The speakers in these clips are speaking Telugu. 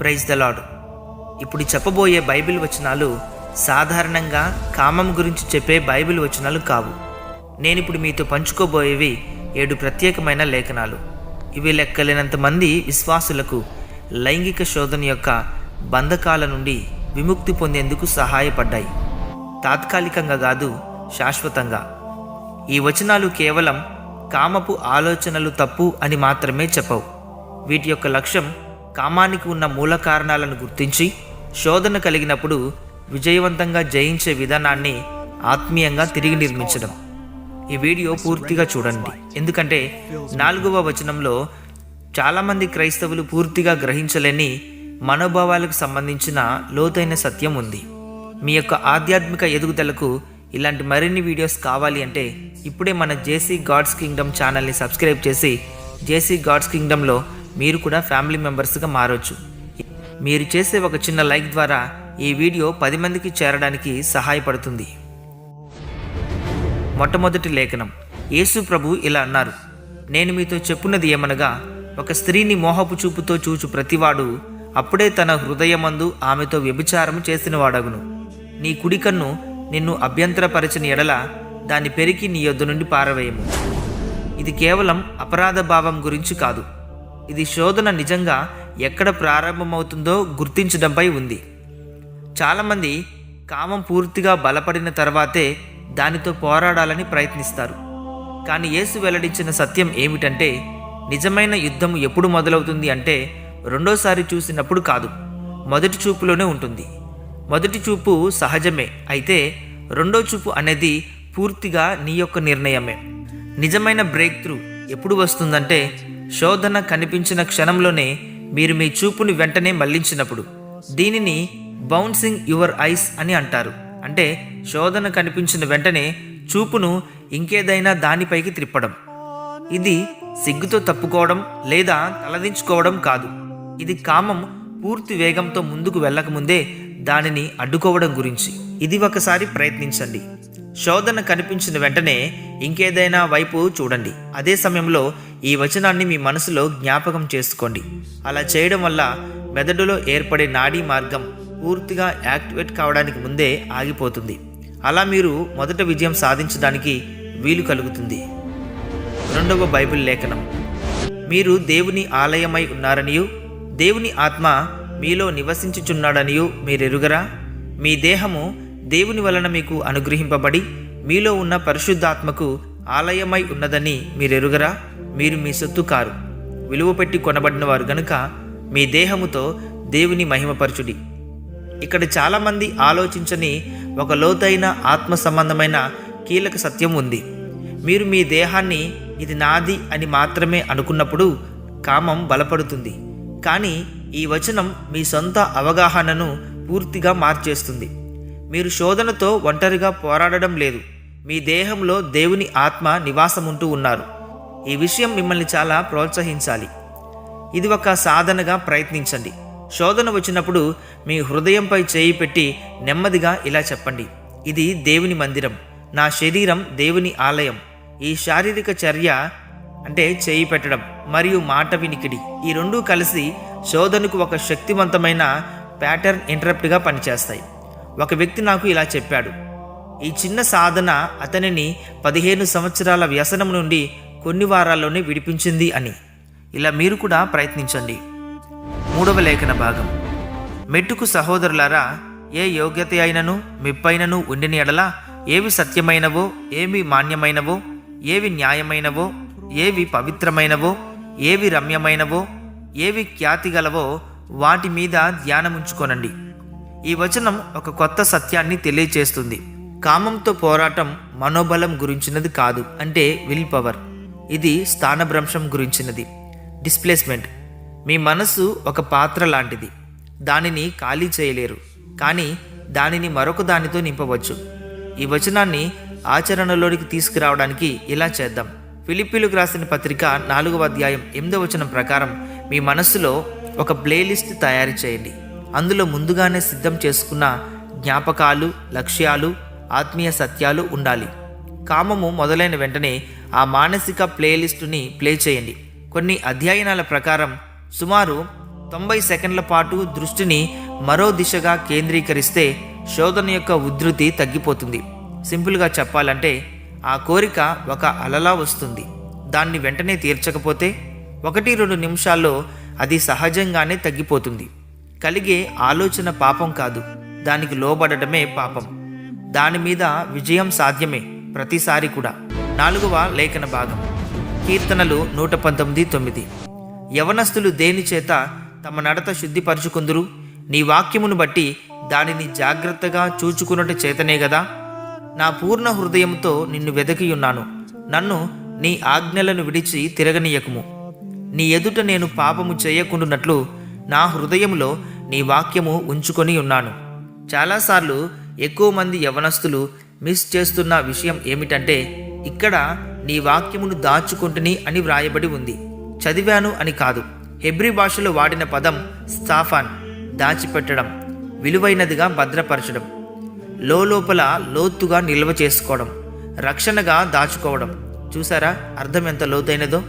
Praise the lord. ఇప్పుడు చెప్పబోయే బైబిల్ వచనాలు సాధారణంగా కామం గురించి చెప్పే బైబిల్ వచనాలు కావు. నేనిప్పుడు మీతో పంచుకోబోయేవి 7 ప్రత్యేకమైన లేఖనాలు. ఇవి లెక్కలేనంత మంది విశ్వాసులకు లైంగిక శోధన యొక్క బంధకాల నుండి విముక్తి పొందేందుకు సహాయపడ్డాయి. తాత్కాలికంగా కాదు, శాశ్వతంగా. ఈ వచనాలు కేవలం కామపు ఆలోచనలు తప్పు అని మాత్రమే చెప్పవు. వీటి యొక్క లక్ష్యం కామానికి ఉన్న మూల కారణాలను గుర్తించి శోధన కలిగినప్పుడు విజయవంతంగా జయించే విధానాన్ని ఆత్మీయంగా తిరిగి నిర్మించడం. ఈ వీడియో పూర్తిగా చూడండి, ఎందుకంటే 4వ వచనంలో చాలామంది క్రైస్తవులు పూర్తిగా గ్రహించలేని మనోభావాలకు సంబంధించిన లోతైన సత్యం ఉంది. మీ యొక్క ఆధ్యాత్మిక ఎదుగుదలకు ఇలాంటి మరిన్ని వీడియోస్ కావాలి అంటే ఇప్పుడే మన జేసీ గాడ్స్ కింగ్డమ్ ఛానల్ని సబ్స్క్రైబ్ చేసి జేసీ గాడ్స్ కింగ్డమ్లో మీరు కూడా ఫ్యామిలీ మెంబర్స్గా మారవచ్చు. మీరు చేసే ఒక చిన్న లైక్ ద్వారా ఈ వీడియో 10 మందికి చేరడానికి సహాయపడుతుంది. మొట్టమొదటి లేఖనం. యేసు ప్రభు ఇలా అన్నారు, నేను మీతో చెప్పున్నది ఏమనగా, ఒక స్త్రీని మోహపు చూపుతో చూచు ప్రతివాడు అప్పుడే తన హృదయమందు ఆమెతో వ్యభిచారం చేసినవాడగును. నీ కుడి కన్ను నిన్ను అభ్యంతరపరచని ఎడల దాన్ని పెరికి నీ యొద్ద నుండి పారవేయము. ఇది కేవలం అపరాధ భావం గురించి కాదు. ఇది శోధన నిజంగా ఎక్కడ ప్రారంభమవుతుందో గుర్తించడంపై ఉంది. చాలామంది కామం పూర్తిగా బలపడిన తర్వాతే దానితో పోరాడాలని ప్రయత్నిస్తారు. కానీ యేసు వెల్లడించిన సత్యం ఏమిటంటే, నిజమైన యుద్ధం ఎప్పుడు మొదలవుతుంది అంటే రెండోసారి చూసినప్పుడు కాదు, మొదటి చూపులోనే ఉంటుంది. మొదటి చూపు సహజమే, అయితే రెండో చూపు అనేది పూర్తిగా నీ యొక్క నిర్ణయమే. నిజమైన బ్రేక్ త్రూ ఎప్పుడు వస్తుందంటే, శోధన కనిపించిన క్షణంలోనే మీరు మీ చూపుని వెంటనే మళ్లించినప్పుడు. దీనిని బౌన్సింగ్ యువర్ ఐస్ అని అంటారు. అంటే శోధన కనిపించిన వెంటనే చూపును ఇంకేదైనా దానిపైకి త్రిప్పడం. ఇది సిగ్గుతో తప్పుకోవడం లేదా తలదించుకోవడం కాదు. ఇది కామం పూర్తి వేగంతో ముందుకు వెళ్ళకముందే దానిని అడ్డుకోవడం గురించి. ఇది ఒకసారి ప్రయత్నించండి. శోధన కనిపించిన వెంటనే ఇంకేదైనా వైపు చూడండి. అదే సమయంలో ఈ వచనాన్ని మీ మనసులో జ్ఞాపకం చేసుకోండి. అలా చేయడం వల్ల మెదడులో ఏర్పడే నాడీ మార్గం పూర్తిగా యాక్టివేట్ కావడానికి ముందే ఆగిపోతుంది. అలా మీరు మొదట విజయం సాధించడానికి వీలు కలుగుతుంది. 2వ బైబిల్ లేఖనం. మీరు దేవుని ఆలయమై ఉన్నారనియు దేవుని ఆత్మ మీలో నివసించుచున్నాడనియు మీరెరుగరా? మీ దేహము దేవుని వలన మీకు అనుగ్రహింపబడి మీలో ఉన్న పరిశుద్ధాత్మకు ఆలయమై ఉన్నదని మీరెరుగరా? మీరు మీ సొత్తు కారు, విలువ పెట్టి కొనబడిన వారు గనుక మీ దేహముతో దేవుని మహిమపరచుడి. ఇక్కడ చాలామంది ఆలోచించని ఒక లోతైన ఆత్మ సంబంధమైన కీలక సత్యం ఉంది. మీరు మీ దేహాన్ని ఇది నాది అని మాత్రమే అనుకున్నప్పుడు కామం బలపడుతుంది. కానీ ఈ వచనం మీ సొంత అవగాహనను పూర్తిగా మార్చేస్తుంది. మీరు శోధనతో ఒంటరిగా పోరాడడం లేదు. మీ దేహంలో దేవుని ఆత్మ నివాసముంటూ ఉన్నారు. ఈ విషయం మిమ్మల్ని చాలా ప్రోత్సహించాలి. ఇది ఒక సాధనగా ప్రయత్నించండి. శోధన వచ్చినప్పుడు మీ హృదయంపై చేయి పెట్టి నెమ్మదిగా ఇలా చెప్పండి, ఇది దేవుని మందిరం, నా శరీరం దేవుని ఆలయం. ఈ శారీరక చర్య అంటే చేయి పెట్టడం మరియు మాట వినికిడి, ఈ రెండూ కలిసి శోధనకు ఒక శక్తివంతమైన ప్యాటర్న్ ఇంటరప్ట్గా పనిచేస్తాయి. ఒక వ్యక్తి నాకు ఇలా చెప్పాడు, ఈ చిన్న సాధన అతనిని 15 సంవత్సరాల వ్యసనం నుండి కొన్ని వారాల్లోనే విడిపించింది అని. ఇలా మీరు కూడా ప్రయత్నించండి. 3వ లేఖన భాగం. మెట్టుకు సహోదరులారా, ఏ యోగ్యత అయినను మెప్పైనను ఉండిన ఎడల ఏవి సత్యమైనవో, ఏవి మాన్యమైనవో, ఏవి న్యాయమైనవో, ఏవి పవిత్రమైనవో, ఏవి రమ్యమైనవో, ఏవి ఖ్యాతిగలవో వాటి మీద ధ్యానముంచుకొనండి. ఈ వచనం ఒక కొత్త సత్యాన్ని తెలియచేస్తుంది. కామంతో పోరాటం మనోబలం గురించినది కాదు, అంటే విల్ పవర్. ఇది స్థానభ్రంశం గురించినది, డిస్ప్లేస్మెంట్. మీ మనసు ఒక పాత్ర లాంటిది. దానిని ఖాళీ చేయలేరు, కానీ దానిని మరొక దానితో నింపవచ్చు. ఈ వచనాన్ని ఆచరణలోనికి తీసుకురావడానికి ఇలా చేద్దాం. ఫిలిప్పీలకు రాసిన పత్రిక 4వ అధ్యాయం 8వ వచనం ప్రకారం మీ మనస్సులో ఒక ప్లేలిస్ట్ తయారు చేయండి. అందులో ముందుగానే సిద్ధం చేసుకున్న జ్ఞాపకాలు, లక్ష్యాలు, ఆత్మీయ సత్యాలు ఉండాలి. కామము మొదలైన వెంటనే ఆ మానసిక ప్లేలిస్టుని ప్లే చేయండి. కొన్ని అధ్యయనాల ప్రకారం సుమారు 90 సెకండ్ల పాటు దృష్టిని మరో దిశగా కేంద్రీకరిస్తే శోధన యొక్క ఉధృతి తగ్గిపోతుంది. సింపుల్గా చెప్పాలంటే ఆ కోరిక ఒక అలలా వస్తుంది. దాన్ని వెంటనే తీర్చకపోతే 1-2 నిమిషాల్లో అది సహజంగానే తగ్గిపోతుంది. కలిగే ఆలోచన పాపం కాదు, దానికి లోబడటమే పాపం. దాని మీద విజయం సాధ్యమే ప్రతిసారి కూడా. 4వ లేఖన భాగం, కీర్తనలు 119:9. యవనస్తులు దేని చేత తమ నడత శుద్ధిపరచుకుందురు? నీ వాక్యమును బట్టి దానిని జాగ్రత్తగా చూచుకున్నట చేతనే గదా. నా పూర్ణ హృదయంతో నిన్ను వెదకియున్నాను. నన్ను నీ ఆజ్ఞలను విడిచి తిరగనీయకుము. నీ ఎదుట నేను పాపము చేయకుండునట్లు నా హృదయంలో నీ వాక్యము ఉంచుకొని ఉన్నాను. చాలాసార్లు ఎక్కువ మంది యవనస్తులు మిస్ చేస్తున్న విషయం ఏమిటంటే, ఇక్కడ నీ వాక్యమును దాచుకుంటుని అని వ్రాయబడి ఉంది, చదివాను అని కాదు. హెబ్రీ భాషలో వాడిన పదం స్టాఫాన్, దాచిపెట్టడం, విలువైనదిగా భద్రపరచడం, లోపల లోతుగా నిల్వ చేసుకోవడం, రక్షణగా దాచుకోవడం. చూసారా అర్థం ఎంత లోతైనదో?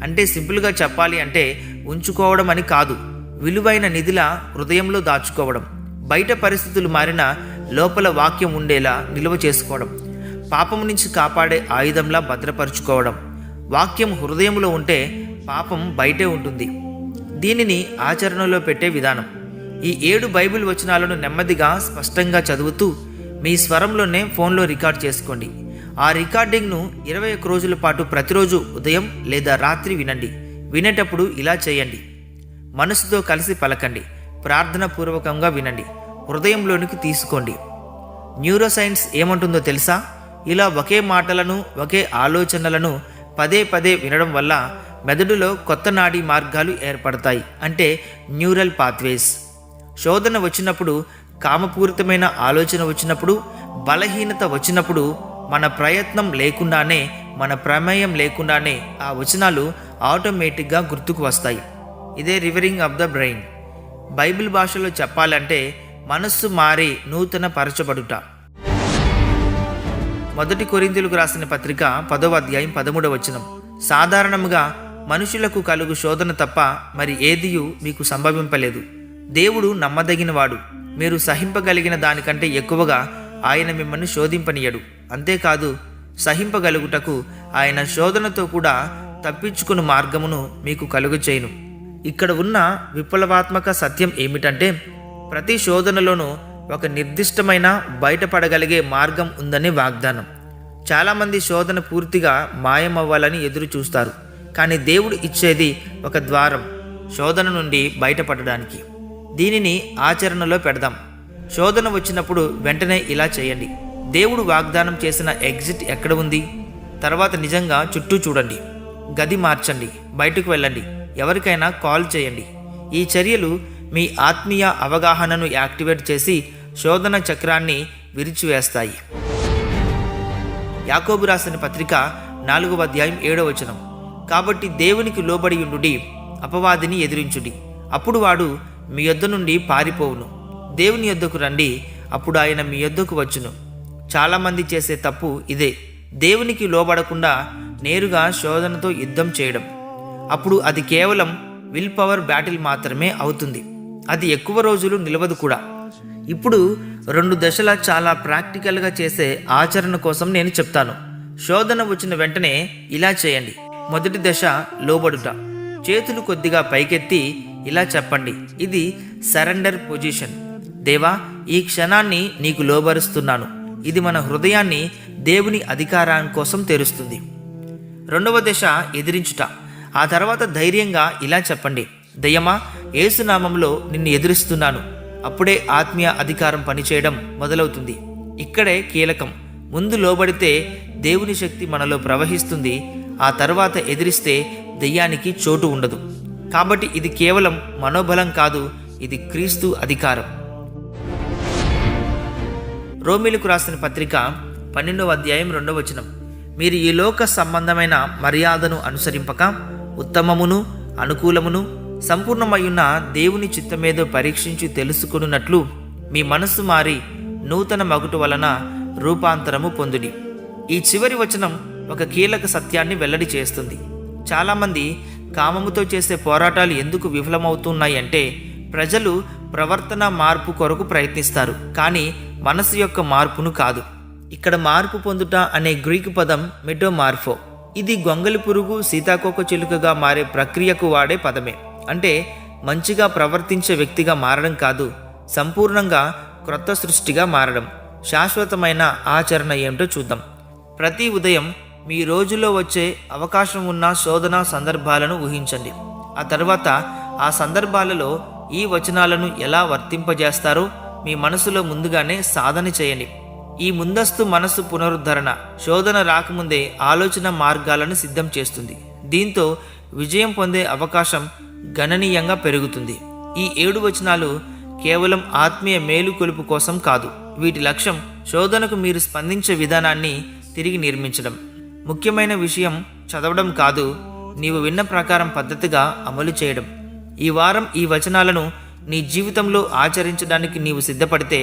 అంటే సింపుల్గా చెప్పాలి అంటే ఉంచుకోవడం అని కాదు, విలువైన నిధిలా హృదయంలో దాచుకోవడం, బయట పరిస్థితులు మారినా లోపల వాక్యం ఉండేలా నిల్వ చేసుకోవడం, పాపం నుంచి కాపాడే ఆయుధంలా భద్రపరుచుకోవడం. వాక్యం హృదయంలో ఉంటే పాపం బయటే ఉంటుంది. దీనిని ఆచరణలో పెట్టే విధానం. ఈ 7 బైబిల్ వచనాలను నెమ్మదిగా స్పష్టంగా చదువుతూ మీ స్వరంలోనే ఫోన్లో రికార్డ్ చేసుకోండి. ఆ రికార్డింగ్ను 21 రోజుల పాటు ప్రతిరోజు ఉదయం లేదా రాత్రి వినండి. వినేటప్పుడు ఇలా చేయండి: మనసుతో కలిసి పలకండి, ప్రార్థన పూర్వకంగా వినండి, హృదయంలోనికి తీసుకోండి. న్యూరోసైన్స్ ఏమంటుందో తెలుసా? ఇలా ఒకే మాటలను, ఒకే ఆలోచనలను పదే పదే వినడం వల్ల మెదడులో కొత్త నాడీ మార్గాలు ఏర్పడతాయి, అంటే న్యూరల్ పాత్వేస్. శోధన వచ్చినప్పుడు, కామపూరితమైన ఆలోచన వచ్చినప్పుడు, బలహీనత వచ్చినప్పుడు మన ప్రయత్నం లేకుండానే, మన ప్రమేయం లేకుండానే ఆ వచనాలు ఆటోమేటిక్గా గుర్తుకు వస్తాయి. ఇదే రివరింగ్ ఆఫ్ ద బ్రెయిన్. బైబిల్ భాషలో చెప్పాలంటే మనస్సు మారి నూతన పరచబడుట. 1 కొరింథీయులకు రాసిన పత్రిక 10వ అధ్యాయం 13వ వచనం, సాధారణముగా మనుషులకు కలుగు శోధన తప్ప మరి ఏదియు మీకు సంభవింపలేదు. దేవుడు నమ్మదగినవాడు, మీరు సహింపగలిగిన దానికంటే ఎక్కువగా ఆయన మిమ్మల్ని శోధింపనీయడు. అంతేకాదు, సహింపగలుగుటకు ఆయన శోధనతో కూడా తప్పించుకుని మార్గమును మీకు కలుగచేయును. ఇక్కడ ఉన్న విప్లవాత్మక సత్యం ఏమిటంటే, ప్రతి శోధనలోనూ ఒక నిర్దిష్టమైన బయటపడగలిగే మార్గం ఉందనే వాగ్దానం. చాలామంది శోధన పూర్తిగా మాయమవ్వాలని ఎదురు చూస్తారు, కానీ దేవుడు ఇచ్చేది ఒక ద్వారం శోధన నుండి బయటపడడానికి. దీనిని ఆచరణలో పెడదాం. శోధన వచ్చినప్పుడు వెంటనే ఇలా చేయండి: దేవుడు వాగ్దానం చేసిన ఎగ్జిట్ ఎక్కడ ఉంది? తర్వాత నిజంగా చుట్టూ చూడండి, గది మార్చండి, బయటకు వెళ్ళండి, ఎవరికైనా కాల్ చేయండి. ఈ చర్యలు మీ ఆత్మీయ అవగాహనను యాక్టివేట్ చేసి శోధన చక్రాన్ని విరిచివేస్తాయి. యాకోబు రాసిన పత్రిక 4వ అధ్యాయం 7వ వచనం, కాబట్టి దేవునికి లోబడి ఉండుడి, అపవాదిని ఎదిరించుడి, అప్పుడు వాడు మీ యొద్ద నుండి పారిపోవును. దేవుని యొద్దకు రండి, అప్పుడు ఆయన మీ యొద్దకు వచ్చును. చాలామంది చేసే తప్పు ఇదే, దేవునికి లోబడకుండా నేరుగా శోధనతో యుద్ధం చేయడం. అప్పుడు అది కేవలం విల్ పవర్ బ్యాటిల్ మాత్రమే అవుతుంది. అది ఎక్కువ రోజులు నిలవదు కూడా. ఇప్పుడు 2 దశల చాలా ప్రాక్టికల్గా చేసే ఆచరణ కోసం నేను చెప్తాను. శోధన వచ్చిన వెంటనే ఇలా చేయండి. మొదటి దశ, లోబడుట. చేతులు కొద్దిగా పైకెత్తి ఇలా చెప్పండి, ఇది సరెండర్ పొజిషన్. దేవా, ఈ క్షణాన్ని నీకు లోబరుస్తున్నాను. ఇది మన హృదయాన్ని దేవుని అధికారం కోసం తెరుస్తుంది. 2వ దశ, ఎదిరించుట. ఆ తర్వాత ధైర్యంగా ఇలా చెప్పండి, దయ్యమా, యేసునామంలో నిన్ను ఎదురిస్తున్నాను. అప్పుడే ఆత్మీయ అధికారం పనిచేయడం మొదలవుతుంది. ఇక్కడే కీలకం. ముందు లోబడితే దేవుని శక్తి మనలో ప్రవహిస్తుంది. ఆ తర్వాత ఎదిరిస్తే దయ్యానికి చోటు ఉండదు. కాబట్టి ఇది కేవలం మనోబలం కాదు, ఇది క్రీస్తు అధికారం. రోమీలకు రాసిన పత్రిక 12వ అధ్యాయం 2వ వచనం, మీరు ఈ లోక సంబంధమైన మర్యాదను అనుసరింపక ఉత్తమమును అనుకూలమును సంపూర్ణమయ్యున్న దేవుని చిత్తమేదో పరీక్షించి తెలుసుకున్నట్లు మీ మనస్సు మారి నూతన మగుటు వలన రూపాంతరము పొందుడి. ఈ చివరి వచనం ఒక కీలక సత్యాన్ని వెల్లడి చేస్తుంది. చాలామంది కామముతో చేసే పోరాటాలు ఎందుకు విఫలమవుతున్నాయి అంటే, ప్రజలు ప్రవర్తన మార్పు కొరకు ప్రయత్నిస్తారు, కానీ మనసు యొక్క మార్పును కాదు. ఇక్కడ మార్పు పొందుట అనే గ్రీకు పదం మెటోమార్ఫో. ఇది గొంగలి పురుగు సీతాకోక చిలుకగా మారే ప్రక్రియకు వాడే పదమే. అంటే మంచిగా ప్రవర్తించే వ్యక్తిగా మారడం కాదు, సంపూర్ణంగా క్రొత్త సృష్టిగా మారడం. శాశ్వతమైన ఆచరణ ఏమిటో చూద్దాం. ప్రతి ఉదయం మీ రోజులో వచ్చే అవకాశం ఉన్న శోధన సందర్భాలను ఊహించండి. ఆ తర్వాత ఆ సందర్భాలలో ఈ వచనాలను ఎలా వర్తింపజేస్తారో మీ మనసులో ముందుగానే సాధన చేయండి. ఈ ముందస్తు మనస్సు పునరుద్ధరణ శోధన రాకముందే ఆలోచన మార్గాలను సిద్ధం చేస్తుంది. దీంతో విజయం పొందే అవకాశం గణనీయంగా పెరుగుతుంది. ఈ 7 వచనాలు కేవలం ఆత్మీయ మేలుకొలుపు కోసం కాదు. వీటి లక్ష్యం శోధనకు మీరు స్పందించే విధానాన్ని తిరిగి నిర్మించడం. ముఖ్యమైన విషయం చదవడం కాదు, నీవు విన్న ప్రకారం పద్ధతిగా అమలు చేయడం. ఈ వారం ఈ వచనాలను నీ జీవితంలో ఆచరించడానికి నీవు సిద్ధపడితే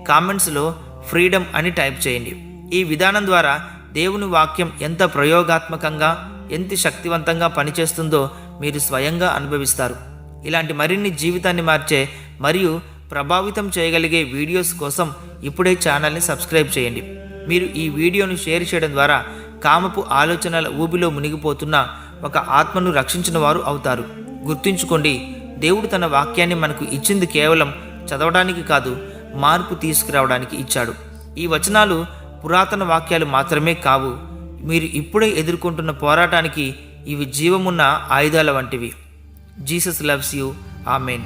కామెంట్స్లో ఫ్రీడమ్ అని టైప్ చేయండి. ఈ విధానం ద్వారా దేవుని వాక్యం ఎంత ప్రయోగాత్మకంగా, ఎంత శక్తివంతంగా పనిచేస్తుందో మీరు స్వయంగా అనుభవిస్తారు. ఇలాంటి మరిన్ని జీవితాన్ని మార్చే మరియు ప్రభావితం చేయగలిగే వీడియోస్ కోసం ఇప్పుడే ఛానల్ని సబ్స్క్రైబ్ చేయండి. మీరు ఈ వీడియోను షేర్ చేయడం ద్వారా కామపు ఆలోచనల ఊబిలో మునిగిపోతున్న ఒక ఆత్మను రక్షించిన వారు అవుతారు. గుర్తుంచుకోండి, దేవుడు తన వాక్యాన్ని మనకు ఇచ్చింది కేవలం చదవడానికి కాదు, మార్పు తీసుకురావడానికి ఇచ్చాడు. ఈ వచనాలు పురాతన వాక్యాలు మాత్రమే కావు, మీరు ఇప్పుడే ఎదుర్కొంటున్న పోరాటానికి ఇవి జీవమున్న ఆయుధాల వంటివి. Jesus loves you. ఆమెన్.